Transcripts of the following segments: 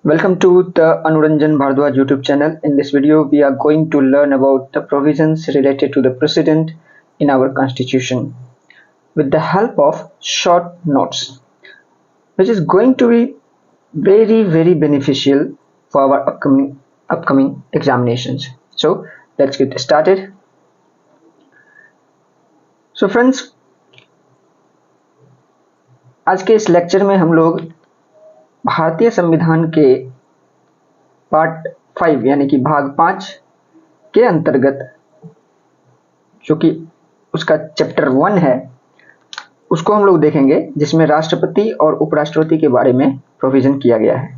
Welcome to the Anuranjan Bhardwaj YouTube channel. In this video, we are going to learn about the provisions related to the president in our constitution with the help of short notes, which is going to be very beneficial for our upcoming examinations. So let's get started. So friends, आज के इस lecture में हम लोग भारतीय संविधान के part 5 यानी कि भाग 5 के अंतर्गत जो कि उसका चैप्टर 1 है उसको हम लोग देखेंगे, जिसमें राष्ट्रपति और उपराष्ट्रपति के बारे में प्रोविजन किया गया है।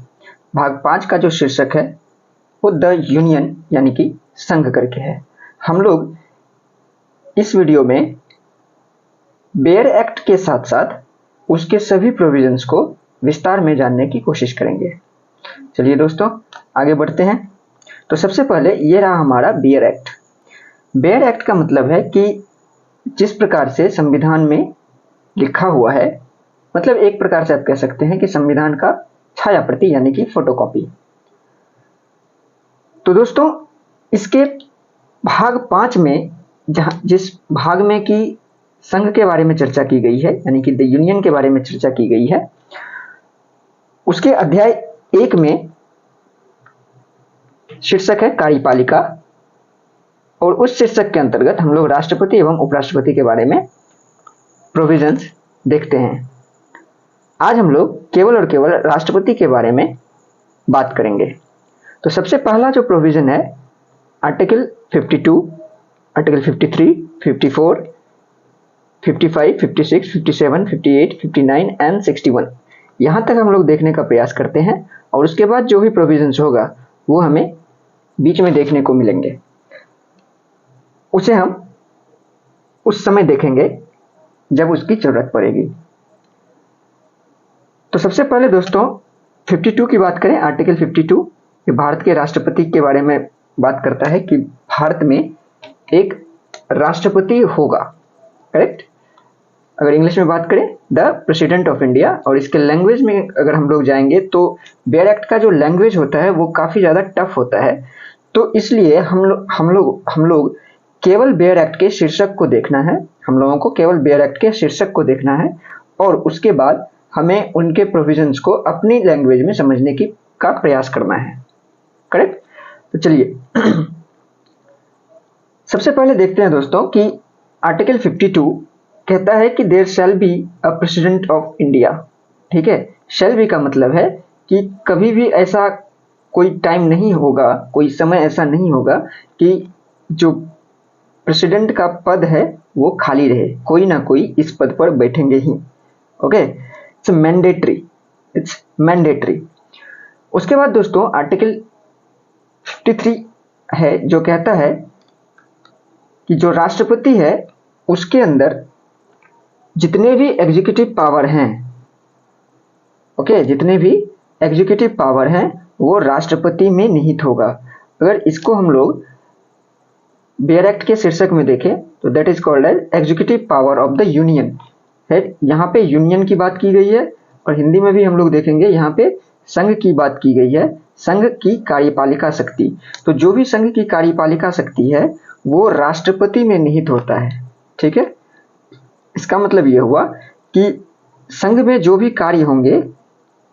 भाग 5 का जो शीर्षक है वो द यूनियन यानी कि संघ करके है। हम लोग इस वीडियो में बेयर एक्ट के साथ साथ उसके सभी प्रोविजंस को विस्तार में जानने की कोशिश करेंगे। चलिए दोस्तों आगे बढ़ते हैं। तो सबसे पहले ये रहा हमारा बेयर एक्ट। बेयर एक्ट का मतलब है कि जिस प्रकार से संविधान में लिखा हुआ है, मतलब एक प्रकार से आप कह सकते हैं कि संविधान का छाया प्रति यानी कि फोटोकॉपी। तो दोस्तों इसके भाग 5 में जिस भाग में कि संघ के बारे में चर्चा की गई है यानी कि द यूनियन के बारे में चर्चा की गई है, उसके अध्याय 1 में शीर्षक है कार्यपालिका, और उस शीर्षक के अंतर्गत हम लोग राष्ट्रपति एवं उपराष्ट्रपति के बारे में प्रोविजंस देखते हैं। आज हम लोग केवल और केवल राष्ट्रपति के बारे में बात करेंगे। तो सबसे पहला जो प्रोविजन है आर्टिकल 52, आर्टिकल 53, 54, 55, 56, 57, 58, 59 एंड 61, यहाँ तक हम लोग देखने का प्रयास करते हैं, और उसके बाद जो भी प्रोविजंस होगा वो हमें बीच में देखने को मिलेंगे, उसे हम उस समय देखेंगे जब उसकी जरूरत पड़ेगी। तो सबसे पहले दोस्तों 52 की बात करें। आर्टिकल 52 ये भारत के राष्ट्रपति के बारे में बात करता है कि भारत में एक राष्ट्रपति होगा, करेक्ट। अगर इंग्लिश में बात करें द प्रेसिडेंट ऑफ इंडिया, और इसके लैंग्वेज में अगर हम लोग जाएंगे तो बेयर एक्ट का जो लैंग्वेज होता है वो काफ़ी ज़्यादा टफ होता है। तो इसलिए हम लोग केवल बेयर एक्ट के शीर्षक को देखना है। हम लोगों को केवल बेयर एक्ट के शीर्षक को देखना है, और उसके बाद हमें उनके प्रोविजंस को अपनी लैंग्वेज में समझने का प्रयास करना है, करेक्ट। तो चलिए सबसे पहले देखते हैं दोस्तों कि आर्टिकल 52 कहता है कि there shall be a president of India. ठीक है, शैल बी का मतलब है कि कभी भी ऐसा कोई टाइम नहीं होगा, कोई समय ऐसा नहीं होगा कि जो प्रेसिडेंट का पद है वो खाली रहे, कोई ना कोई इस पद पर बैठेंगे ही। Okay, it's mandatory. उसके बाद दोस्तों आर्टिकल 53 है जो कहता है कि जो राष्ट्रपति है उसके अंदर जितने भी एग्जीक्यूटिव पावर हैं, ओके, जितने भी एग्जीक्यूटिव पावर हैं वो राष्ट्रपति में निहित होगा। अगर इसको हम लोग बेयर एक्ट के शीर्षक में देखें तो that is called as executive power of the union है। यहाँ पे यूनियन की बात की गई है, और हिंदी में भी हम लोग देखेंगे यहाँ पे संघ की बात की गई है, संघ की कार्यपालिका शक्ति। तो जो भी संघ की कार्यपालिका शक्ति है वो राष्ट्रपति में निहित होता है। ठीक है, इसका मतलब ये हुआ कि संघ में जो भी कार्य होंगे,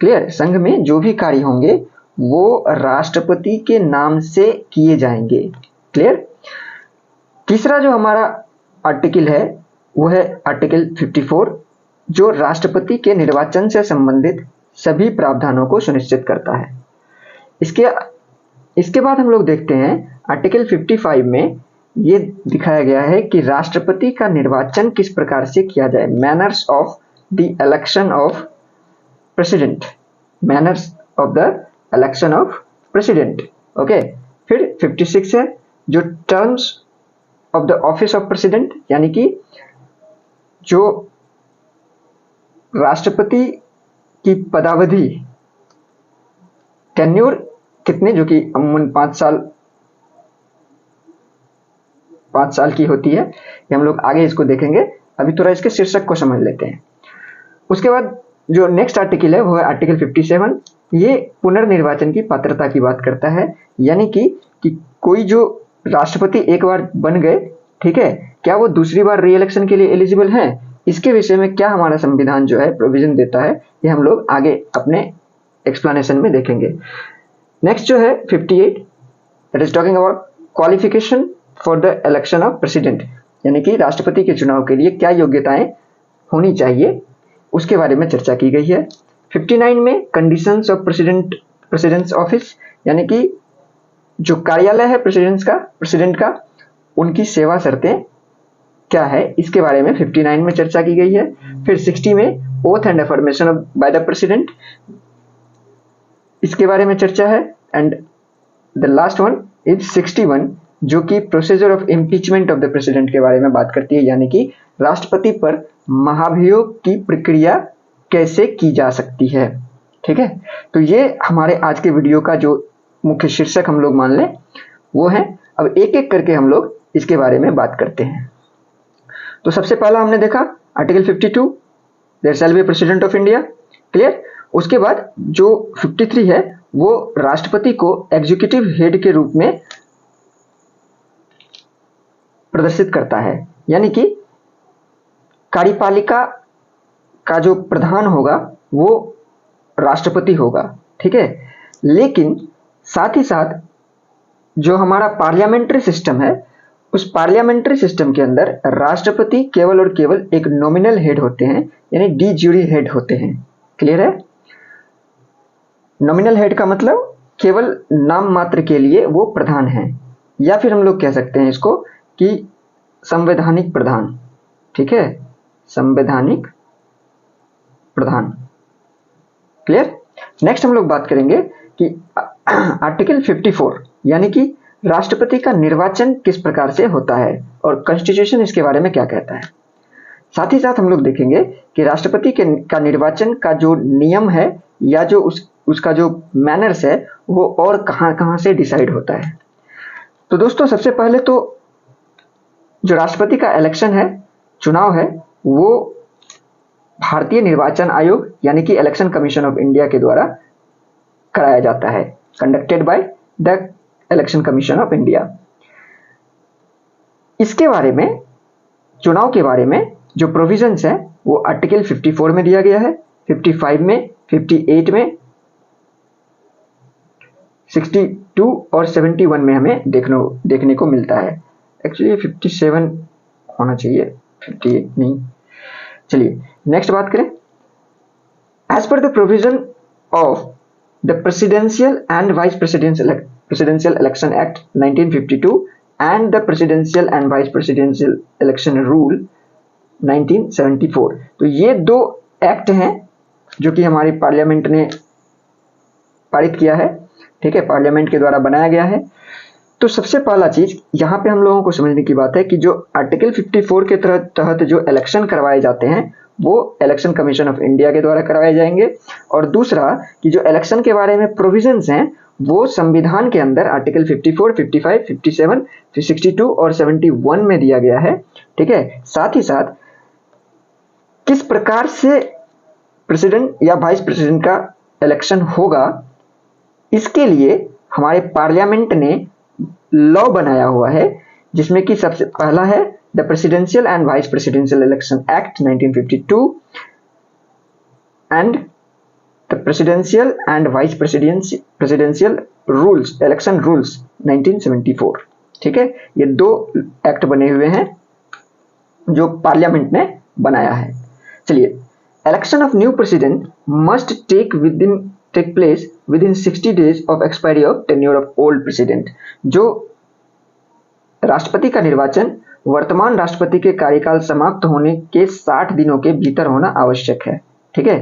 क्लियर, संघ में जो भी कार्य होंगे वो राष्ट्रपति के नाम से किए जाएंगे, क्लियर। तीसरा जो हमारा आर्टिकल है वो है आर्टिकल 54 जो राष्ट्रपति के निर्वाचन से संबंधित सभी प्रावधानों को सुनिश्चित करता है। इसके बाद हम लोग देखते हैं आर्टिकल 55 में ये दिखाया गया है कि राष्ट्रपति का निर्वाचन किस प्रकार से किया जाए, manners of the election of president, manners of the election of president. Okay, फिर 56 है जो terms of the office of president, यानी कि जो राष्ट्रपति की पदावधि, टेन्योर कितने, जो कि अमूमन 5 साल की होती है। ये हम लोग आगे इसको देखेंगे, अभी थोड़ा इसके शीर्षक को समझ लेते हैं। उसके बाद जो नेक्स्ट आर्टिकल है वो है आर्टिकल 57 ये पुनर्निर्वाचन की पात्रता की बात करता है, यानी कि कोई जो राष्ट्रपति एक बार बन गए, ठीक है, क्या वो दूसरी बार री इलेक्शन के लिए एलिजिबल हैं, इसके विषय में क्या हमारा संविधान जो है प्रोविजन देता है, ये हम लोग आगे अपने एक्सप्लेनेशन में देखेंगे। नेक्स्ट जो है 58, that is talking about qualification for the election of president, यानी कि राष्ट्रपति के चुनाव के लिए क्या योग्यताएं होनी चाहिए, उसके बारे में चर्चा की गई है। 59 में कंडीशंस ऑफ प्रेसिडेंट्स ऑफिस, यानी कि जो कार्यालय है प्रेसिडेंट का उनकी सेवा शर्तें क्या है, इसके बारे में 59 में चर्चा की गई है। फिर 60 में oath and affirmation of by the president, इसके बारे में चर्चा है। And the last one is 61, जो कि procedure of impeachment of the president के बारे में बात करती है, यानी कि राष्ट्रपति पर महाभियोग की प्रक्रिया कैसे की जा सकती है। ठीक है, तो ये हमारे आज के वीडियो का जो मुख्य शीर्षक हम लोग मान लें वो है। अब एक एक करके हम लोग इसके बारे में बात करते हैं। तो सबसे पहला हमने देखा article 52, there shall be president of India, clear. उसके बाद जो 53 है वो राष्ट्रपति को एग्जीक्यूटिव हेड के रूप में प्रदर्शित करता है, यानी कि कार्यपालिका का जो प्रधान होगा वो राष्ट्रपति होगा, ठीक है। लेकिन साथ ही साथ जो हमारा पार्लियामेंट्री सिस्टम है, उस पार्लियामेंट्री सिस्टम के अंदर राष्ट्रपति केवल और केवल एक नॉमिनल हेड होते हैं, यानी डी ज्यूरी हेड होते हैं, क्लियर है। नॉमिनल हेड का मतलब केवल नाम मात्र के लिए वो प्रधान है, या फिर हम लोग कह सकते हैं इसको कि संवैधानिक प्रधान, ठीक है, संवैधानिक प्रधान, क्लियर। नेक्स्ट हम लोग बात करेंगे कि आर्टिकल 54, यानी कि राष्ट्रपति का निर्वाचन किस प्रकार से होता है और कॉन्स्टिट्यूशन इसके बारे में क्या कहता है। साथ ही साथ हम लोग देखेंगे कि राष्ट्रपति का निर्वाचन का जो नियम है या जो उसका जो मैनर्स है वो और कहां से डिसाइड होता है। तो दोस्तों सबसे पहले तो जो राष्ट्रपति का इलेक्शन है, चुनाव है, वो भारतीय निर्वाचन आयोग यानी कि इलेक्शन कमीशन ऑफ इंडिया के द्वारा कराया जाता है, conducted by the election commission of India. इसके बारे में, चुनाव के बारे में जो प्रोविजंस है वो आर्टिकल 54 में दिया गया है, 55 में, 58 में, 62 और 71 में हमें देखने को मिलता है। एक्चुअली 57 होना चाहिए, 58 नहीं। चलिए नेक्स्ट बात करें। As per the provision of the presidential and vice presidential election act 1952 and the presidential and vice presidential election rule 1974, तो ये दो एक्ट हैं जो कि हमारी पार्लियामेंट ने पारित किया है, ठीक है, पार्लियामेंट के द्वारा बनाया गया है। तो सबसे पहला चीज यहाँ पे हम लोगों को समझने की बात है कि जो आर्टिकल 54 के तहत जो इलेक्शन करवाए जाते हैं वो इलेक्शन कमीशन ऑफ इंडिया के द्वारा करवाए जाएंगे, और दूसरा कि जो इलेक्शन के बारे में प्रोविजंस हैं वो संविधान के अंदर आर्टिकल 54, 55, 57, 62 और 71 में दिया गया है, ठीक है। साथ ही साथ किस प्रकार से प्रेसिडेंट या वाइस प्रेसिडेंट का इलेक्शन होगा, इसके लिए हमारे पार्लियामेंट ने लॉ बनाया हुआ है, जिसमें कि सबसे पहला है the presidential and vice presidential election act 1952 and the presidential and vice presidential rules, election rules 1974, ठीक है। ये दो एक्ट बने हुए हैं जो पार्लियामेंट ने बनाया है। चलिए, election of new president must take place within 60 days of expiry of tenure of old president। जो राष्ट्रपति का निर्वाचन वर्तमान राष्ट्रपति के कार्यकाल समाप्त होने के 60 दिनों के भीतर होना आवश्यक है, ठीक है।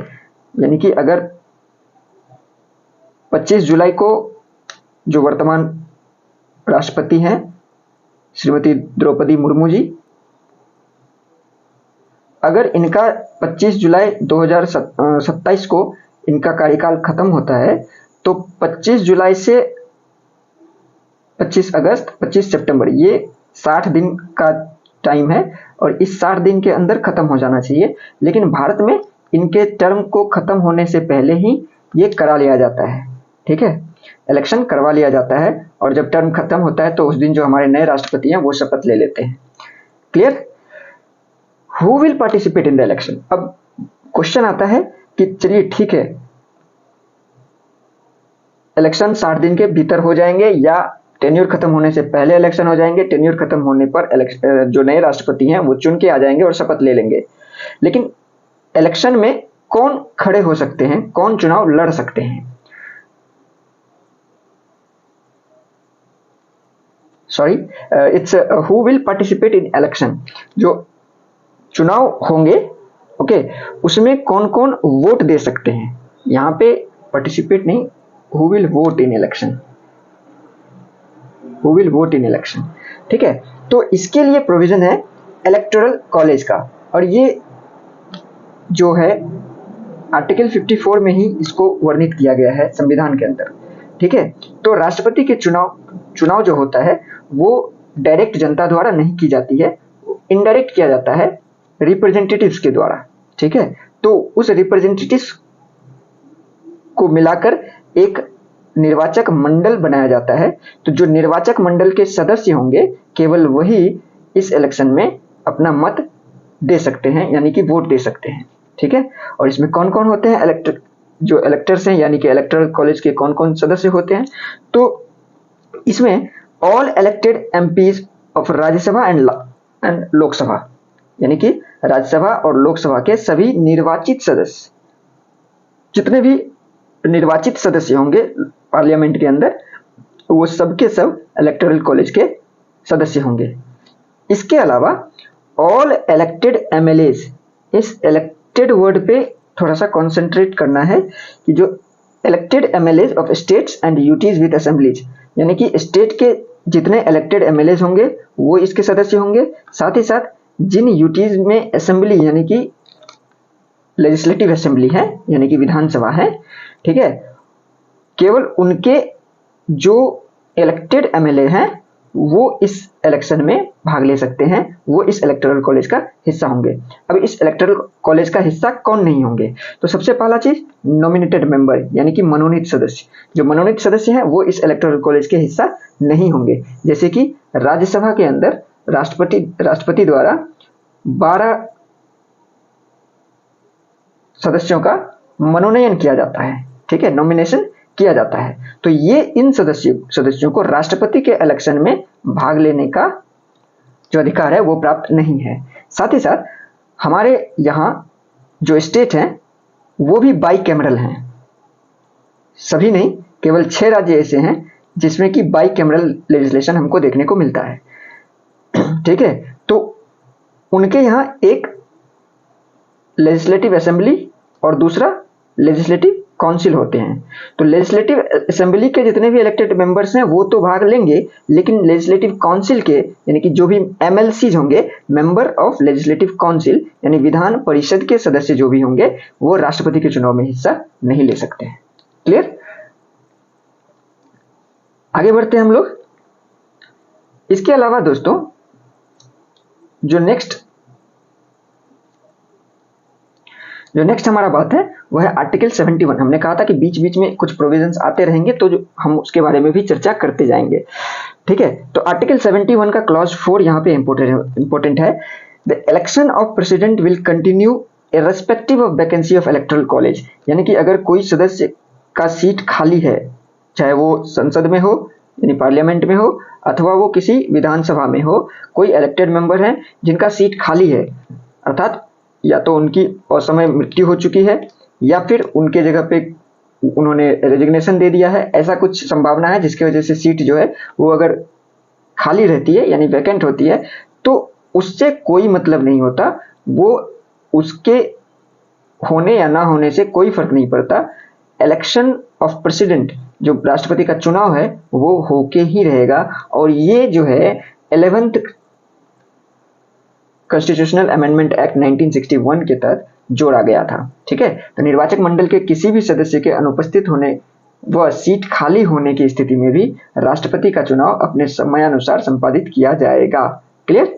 यानी कि अगर 25 जुलाई को जो वर्तमान राष्ट्रपति हैं श्रीमती द्रौपदी मुर्मू जी, अगर इनका 25 जुलाई 2027 को इनका कार्यकाल खत्म होता है, तो 25 जुलाई से 25 अगस्त, 25 सितंबर, ये 60 दिन का टाइम है और इस 60 दिन के अंदर खत्म हो जाना चाहिए। लेकिन भारत में इनके टर्म को खत्म होने से पहले ही ये करा लिया जाता है, ठीक है, इलेक्शन करवा लिया जाता है, और जब टर्म खत्म होता है तो उस दिन जो हमारे नए राष्ट्रपति हैं वो शपथ ले लेते हैं। Clear? Who will participate in the election? अब क्वेश्चन आता है कि चलिए ठीक है, इलेक्शन 60 दिन के भीतर हो जाएंगे या टेन्योर खत्म होने से पहले इलेक्शन हो जाएंगे, टेन्योर खत्म होने पर जो नए राष्ट्रपति हैं वो चुन के आ जाएंगे और शपथ ले लेंगे। लेकिन इलेक्शन में कौन खड़े हो सकते हैं, कौन चुनाव लड़ सकते हैं? Sorry, it's who will participate in election. जो चुनाव होंगे, ओके, उसमें कौन कौन वोट दे सकते हैं? यहाँ पे पार्टिसिपेट नहीं, who will vote in election, who will vote in election, ठीक है। तो इसके लिए प्रोविजन है इलेक्टोरल कॉलेज का, और ये जो है आर्टिकल 54 में ही इसको वर्णित किया गया है संविधान के अंदर, ठीक है। तो राष्ट्रपति के चुनाव जो होता है वो डायरेक्ट जनता द्वारा नहीं की जाती है, इनडायरेक्ट किया जाता है रिप्रेजेंटेटिव्स के द्वारा, ठीक है। तो उस रिप्रेजेंटेटिव्स को मिलाकर एक निर्वाचक मंडल बनाया जाता है। तो जो निर्वाचक मंडल के सदस्य होंगे केवल वही इस इलेक्शन में अपना मत दे सकते हैं, यानी कि वोट दे सकते हैं, ठीक है। और इसमें कौन कौन होते हैं? जो इलेक्टर्स हैं, यानी कि इलेक्टोरल कॉलेज के कौन कौन सदस्य होते हैं? तो इसमें all elected MPs of Rajya Sabha and Lok Sabha, यानी कि राज्यसभा और लोकसभा के सभी निर्वाचित सदस्य, जितने भी निर्वाचित सदस्य होंगे पार्लियामेंट के अंदर, वो सब के सब इलेक्टोरल कॉलेज के सदस्य होंगे। इसके अलावा ऑल इलेक्टेड एमएलएज, इस इलेक्टेड वर्ड पे थोड़ा सा कॉन्सेंट्रेट करना है कि जो elected MLAs of states and UTs with assemblies, यानी कि स्टेट के जितने इलेक्टेड एमएलएज होंगे वो इसके सदस्य होंगे, साथ ही साथ जिन यूटीज में असेंबली यानी कि लेजिस्लेटिव असेंबली है, यानी कि विधानसभा है, ठीक है, केवल उनके जो इलेक्टेड एमएलए हैं वो इस इलेक्शन में भाग ले सकते हैं, वो इस इलेक्टोरल कॉलेज का हिस्सा होंगे। अब इस इलेक्टोरल कॉलेज का हिस्सा कौन नहीं होंगे? तो सबसे पहला चीज नॉमिनेटेड मेंबर, यानी कि मनोनीत सदस्य। जो मनोनीत सदस्य हैं वो इस इलेक्टोरल कॉलेज के हिस्सा नहीं होंगे। जैसे कि राज्यसभा के अंदर राष्ट्रपति द्वारा 12 सदस्यों का मनोनयन किया जाता है, ठीक है, नॉमिनेशन किया जाता है। तो ये इन सदस्यों को राष्ट्रपति के इलेक्शन में भाग लेने का जो अधिकार है वो प्राप्त नहीं है। साथ ही साथ हमारे यहाँ जो स्टेट हैं वो भी बाईकैमरल हैं, सभी नहीं, केवल 6 राज्य ऐसे हैं जिसमें कि बाईकैमरल लेजिस्लेशन हमको देखने को मिलता है, ठीक है। तो उनके यहाँ एक लेजिस्लेटिव असेंबली और दूसरा लेजिस्लेटिव काउंसिल होते हैं। तो लेजिस्लेटिव असेंबली के जितने भी इलेक्टेड मेंबर्स हैं वो तो भाग लेंगे, लेकिन लेजिस्लेटिव काउंसिल के, यानी कि जो भी एमएलसीज होंगे, मेंबर ऑफ लेजिस्लेटिव काउंसिल, यानी विधान परिषद के सदस्य जो भी होंगे, वो राष्ट्रपति के चुनाव में हिस्सा नहीं ले सकते हैं। क्लियर? आगे बढ़ते हैं हम लोग। इसके अलावा दोस्तों जो नेक्स्ट हमारा बात है वो है आर्टिकल 71। हमने कहा था कि बीच बीच में कुछ प्रोविजंस आते रहेंगे तो जो हम उसके बारे में भी चर्चा करते जाएंगे, ठीक है। तो आर्टिकल 71 का क्लॉज 4 यहाँ पे इंपॉर्टेंट है। The election of president will continue irrespective of vacancy of electoral college, यानी कि अगर कोई सदस्य का सीट खाली है, चाहे वो संसद में हो यानी पार्लियामेंट में हो अथवा वो किसी विधानसभा में हो, कोई इलेक्टेड मेंबर है जिनका सीट खाली है, अर्थात या तो उनकी असमय मृत्यु हो चुकी है या फिर उनके जगह पे उन्होंने रेजिग्नेशन दे दिया है, ऐसा कुछ संभावना है जिसकी वजह से सीट जो है वो अगर खाली रहती है यानी वैकेंट होती है, तो उससे कोई मतलब नहीं होता, वो उसके होने या ना होने से कोई फर्क नहीं पड़ता। इलेक्शन ऑफ प्रेसिडेंट, जो राष्ट्रपति का चुनाव है, वो होके ही रहेगा। और ये जो है 11th कॉन्स्टिट्यूशनल अमेंडमेंट एक्ट 1961 के तहत जोड़ा गया था, ठीक है। तो निर्वाचक मंडल के किसी भी सदस्य के अनुपस्थित होने व सीट खाली होने की स्थिति में भी राष्ट्रपति का चुनाव अपने समयानुसार संपादित किया जाएगा। क्लियर?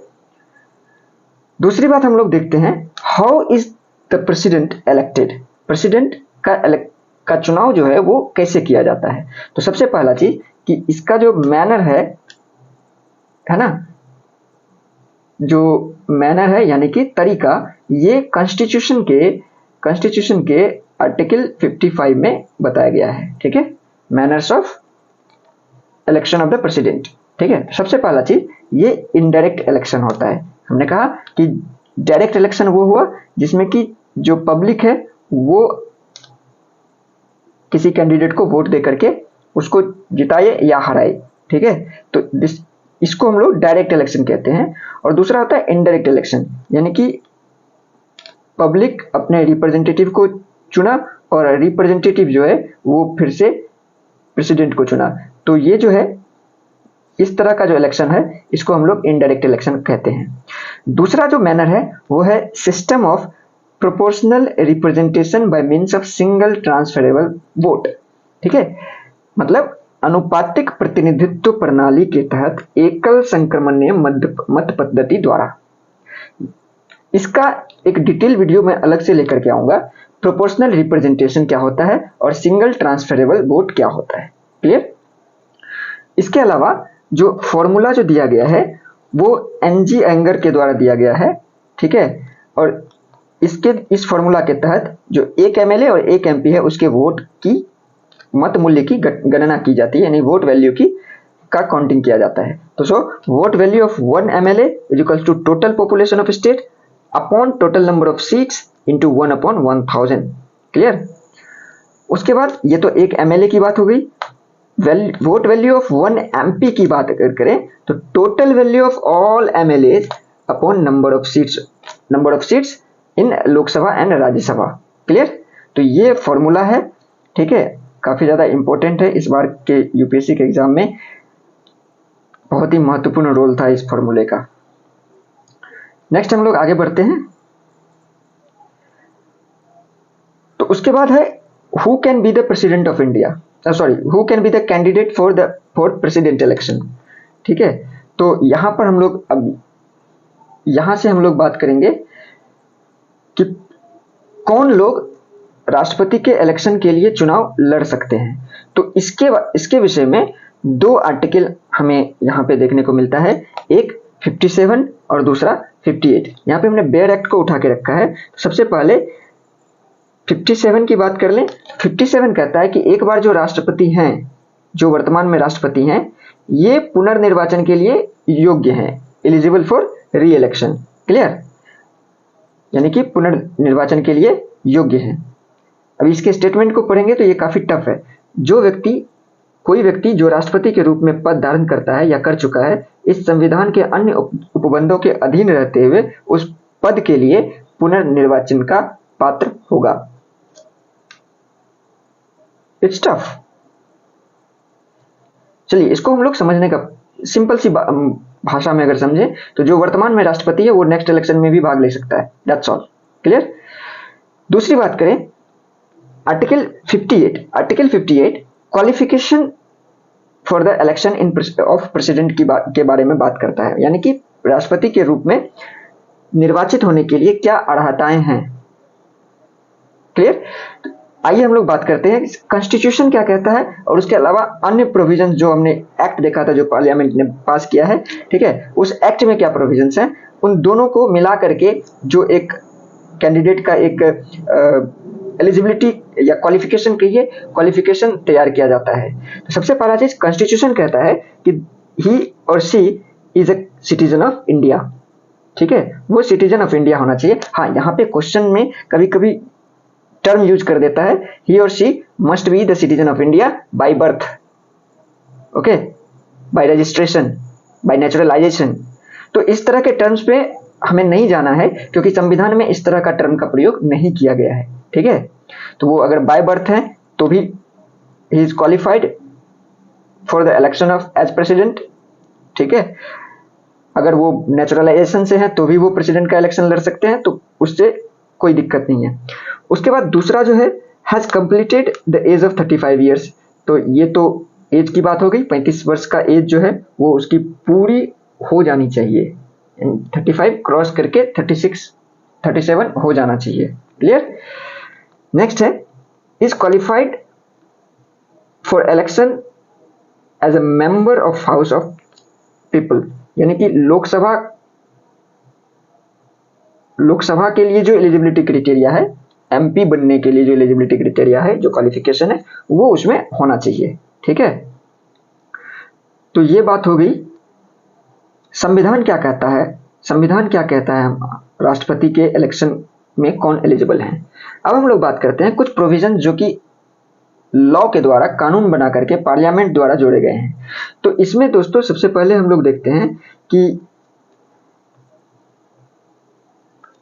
दूसरी बात हम लोग देखते हैं, how is the president elected. President का का चुनाव जो है वो कैसे किया जाता है। तो सबसे पहला चीज कि इसका जो मैनर है ना, जो मैनर है यानी कि तरीका, ये कॉन्स्टिट्यूशन के आर्टिकल 55 में बताया गया है। ठीक है, manners of election of the president. ठीक है, सबसे पहला चीज ये इनडायरेक्ट इलेक्शन होता है। हमने कहा कि डायरेक्ट इलेक्शन वो हुआ जिसमें कि जो पब्लिक है वो किसी कैंडिडेट को वोट दे करके उसको जिताए या हराए। ठीक है, तो इसको हम लोग डायरेक्ट इलेक्शन कहते हैं। और दूसरा होता है इनडायरेक्ट इलेक्शन, यानी कि पब्लिक अपने रिप्रेजेंटेटिव को चुना और रिप्रेजेंटेटिव जो है वो फिर से प्रेसिडेंट को चुना। तो ये जो है इस तरह का जो इलेक्शन है इसको हम लोग इनडायरेक्ट इलेक्शन कहते हैं। दूसरा जो मैनर है वो है system of proportional representation by means of single transferable vote. ठीक है, मतलब अनुपातिक प्रतिनिधित्व प्रणाली के तहत एकल संक्रमणीय मत पद्धति द्वारा। इसका एक डिटेल वीडियो मैं अलग से लेकर के आऊंगा। प्रोपोर्शनल रिप्रेजेंटेशन क्या होता है और सिंगल ट्रांसफरेबल वोट क्या होता है, क्लियर। इसके अलावा जो फॉर्मूला जो दिया गया है वो एनजी एंगर के द्वारा दिया गया है। ठीक है, और इस फॉर्मूला के तहत जो एक एमएलए और एक एमपी है उसके वोट की मत मूल्य की गणना की जाती है, यानी वोट वैल्यू की का काउंटिंग किया जाता है। तो vote value of 1 MLA is equal to total population of state upon total number of seats into 1/1000, clear. उसके बाद ये तो एक एमएलए की बात हो गई। वोट वैल्यू ऑफ 1 एमपी की बात अगर करें तो total value of all MLA upon number of seats in Lok Sabha and Rajya Sabha, clear. तो ये फॉर्मूला है। ठीक है, काफी ज्यादा इंपॉर्टेंट है, इस बार के यूपीएससी के एग्जाम में बहुत ही महत्वपूर्ण रोल था इस फॉर्मूले का। नेक्स्ट हम लोग आगे बढ़ते हैं। तो उसके बाद है who can be the president of India, who can be the candidate for president election. ठीक है, तो यहां पर हम लोग अब यहां से हम लोग बात करेंगे कि कौन लोग राष्ट्रपति के इलेक्शन के लिए चुनाव लड़ सकते हैं। तो इसके विषय में 2 आर्टिकल हमें यहाँ पे देखने को मिलता है, एक 57 और दूसरा 58। यहाँ पे हमने बेयर एक्ट को उठा के रखा है। तो सबसे पहले 57 की बात कर लें। 57 कहता है कि एक बार जो राष्ट्रपति हैं, जो वर्तमान में राष्ट्रपति हैं, ये पुनर्निर्वाचन के लिए योग्य हैं, एलिजिबल फॉर री इलेक्शन, क्लियर, यानी कि पुनर्निर्वाचन के लिए योग्य हैं। अब इसके स्टेटमेंट को पढ़ेंगे तो ये काफी टफ है। कोई व्यक्ति जो राष्ट्रपति के रूप में पद धारण करता है या कर चुका है, इस संविधान के अन्य उपबंधों के अधीन रहते हुए उस पद के लिए पुनर्निर्वाचन का पात्र होगा। It's tough. चलिए इसको हम लोग समझने का सिंपल सी भाषा में अगर समझे तो जो वर्तमान में राष्ट्रपति है वो नेक्स्ट इलेक्शन में भी भाग ले सकता है, दैट्स ऑल, क्लियर। दूसरी बात करें article 58 qualification for the election of president के बारे में बात करता है, यानी कि राष्ट्रपति के रूप में निर्वाचित होने के लिए क्या अर्हताएं हैं, क्लियर। आइए हम लोग बात करते हैं कॉन्स्टिट्यूशन क्या कहता है और उसके अलावा अन्य प्रोविजंस जो हमने एक्ट देखा था जो पार्लियामेंट ने पास किया है। ठीक है, उस एक्ट में क्या प्रोविजंस हैं, उन दोनों को मिला करके जो एक कैंडिडेट का एक एलिजिबिलिटी या क्वालिफिकेशन कहिए, क्वालिफिकेशन तैयार किया जाता है। तो सबसे पहला चीज कॉन्स्टिट्यूशन कहता है कि ही और she is a citizen of India. ठीक है, वो सिटीजन ऑफ इंडिया होना चाहिए। हाँ, यहाँ पे क्वेश्चन में कभी कभी टर्म यूज कर देता है, ही और she must be the citizen of India by birth, okay, bye registration, bye naturalisation. तो इस तरह के टर्म्स पे हमें नहीं जाना है क्योंकि संविधान में इस तरह का टर्म का प्रयोग नहीं किया गया है। ठीक है, तो वो अगर बाय बर्थ है तो भी ही is qualified for the election of as president. ठीक है, अगर वो नेचुरलाइजेशन से है तो भी वो प्रेसिडेंट का इलेक्शन लड़ सकते हैं, तो उससे कोई दिक्कत नहीं है। उसके बाद दूसरा जो है has completed the age of 35 years. तो ये तो एज की बात हो गई, 35 वर्ष का एज जो है वो उसकी पूरी हो जानी चाहिए, 35 क्रॉस करके 36 37 हो जाना चाहिए, क्लियर। नेक्स्ट है is qualified for election as a member of house of people, यानी कि लोकसभा के लिए जो एलिजिबिलिटी क्राइटेरिया है, एमपी बनने के लिए जो एलिजिबिलिटी क्राइटेरिया है, जो क्वालिफिकेशन है, वो उसमें होना चाहिए। ठीक है, तो ये बात हो गई। संविधान क्या कहता है, संविधान क्या कहता है राष्ट्रपति के इलेक्शन में कौन एलिजिबल है। अब हम लोग बात करते हैं कुछ प्रोविजन जो कि लॉ के द्वारा, कानून बना करके पार्लियामेंट द्वारा जोड़े गए हैं। तो इसमें दोस्तों सबसे पहले हम लोग देखते हैं कि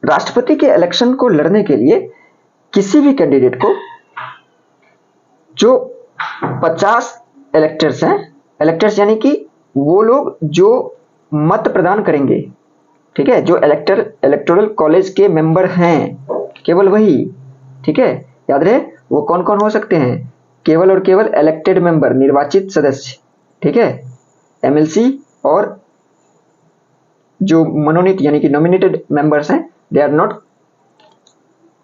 राष्ट्रपति के इलेक्शन को लड़ने के लिए किसी भी कैंडिडेट को जो 50 इलेक्टर्स हैं, इलेक्टर्स यानी कि वो लोग जो मत प्रदान करेंगे, ठीक है, जो इलेक्टोरल कॉलेज के मेंबर हैं, केवल वही, ठीक है, याद रहे वो कौन कौन हो सकते हैं, केवल और केवल इलेक्टेड मेंबर, निर्वाचित सदस्य, ठीक है, एमएलसी और जो मनोनीत यानी कि नॉमिनेटेड मेंबर्स हैं, they are not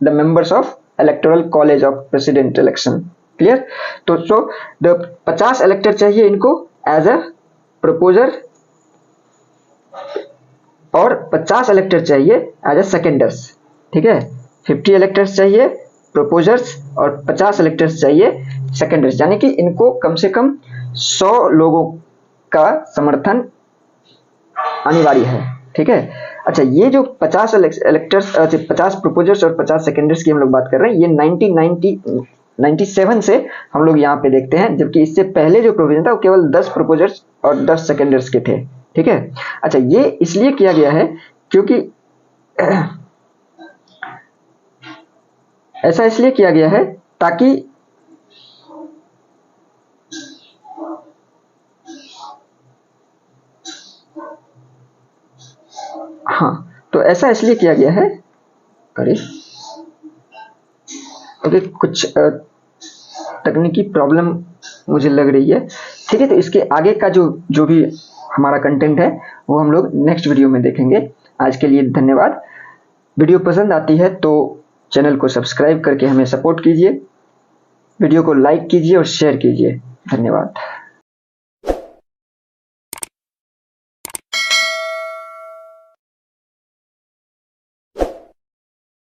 the members of electoral college of president election. Clear. तो सो द 50 इलेक्टर चाहिए इनको एज अ प्रपोजर और 50 इलेक्टर चाहिए एज अ सेकेंडर्स। ठीक है, 50 इलेक्टर्स चाहिए प्रपोजर्स और 50 इलेक्टर्स चाहिए सेकेंडर्स, यानी कि इनको कम से कम 100 लोगों का समर्थन अनिवार्य है। ठीक है, अच्छा ये जो 50 इलेक्टर्स, 50 प्रपोजर्स और 50 सेकेंडर्स की हम लोग बात कर रहे हैं, ये 1997 से हम लोग यहाँ पे देखते हैं, जबकि इससे पहले जो प्रोविजन था वो केवल 10 प्रपोजर्स और 10 सेकेंडर्स के थे। ठीक है, अच्छा ये इसलिए किया गया है क्योंकि ऐसा इसलिए किया गया है ताकि हाँ, तो ऐसा इसलिए किया गया है, अरे ओके कुछ तकनीकी प्रॉब्लम मुझे लग रही है। ठीक है, तो इसके आगे का जो भी हमारा कंटेंट है वो हम लोग नेक्स्ट वीडियो में देखेंगे। आज के लिए धन्यवाद। वीडियो पसंद आती है तो चैनल को सब्सक्राइब करके हमें सपोर्ट कीजिए, वीडियो को लाइक कीजिए और शेयर कीजिए। धन्यवाद।